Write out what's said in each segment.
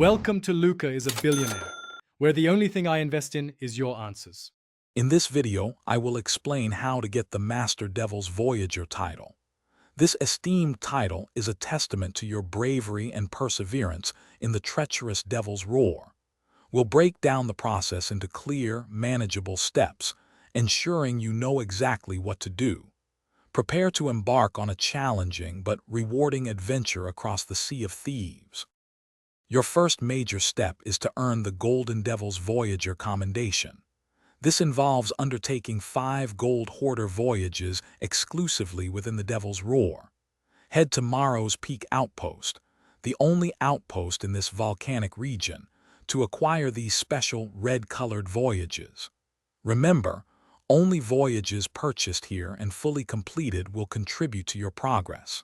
Welcome to Luca is a Billionaire, where the only thing I invest in is your answers. In this video, I will explain how to get the Master Devil's Voyager title. This esteemed title is a testament to your bravery and perseverance in the treacherous Devil's Roar. We'll break down the process into clear, manageable steps, ensuring you know exactly what to do. Prepare to embark on a challenging but rewarding adventure across the Sea of Thieves. Your first major step is to earn the Golden Devil's Voyager commendation. This involves undertaking 5 gold hoarder voyages exclusively within the Devil's Roar. Head to Morrow's Peak Outpost, the only outpost in this volcanic region, to acquire these special red-colored voyages. Remember, only voyages purchased here and fully completed will contribute to your progress.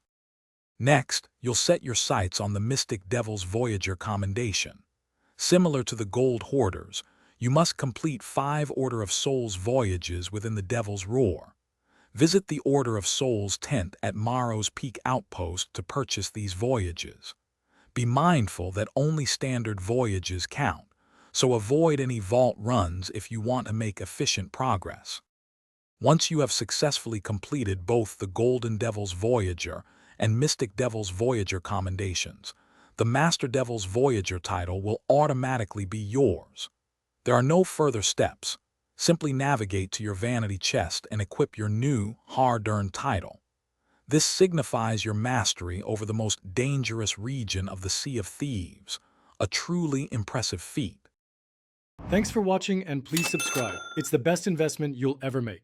Next, you'll set your sights on the Mystic Devil's Voyager commendation. Similar to the Gold Hoarders, you must complete 5 Order of Souls voyages within the Devil's Roar. Visit the Order of Souls tent at Morrow's Peak Outpost to purchase these voyages. Be mindful that only standard voyages count, so avoid any vault runs if you want to make efficient progress. Once you have successfully completed both the Golden Devil's Voyager and Mystic Devil's Voyager commendations, the Master Devil's Voyager title will automatically be yours. There are no further steps. Simply navigate to your vanity chest and equip your new, hard-earned title. This signifies your mastery over the most dangerous region of the Sea of Thieves, a truly impressive feat. Thanks for watching and please subscribe. It's the best investment you'll ever make.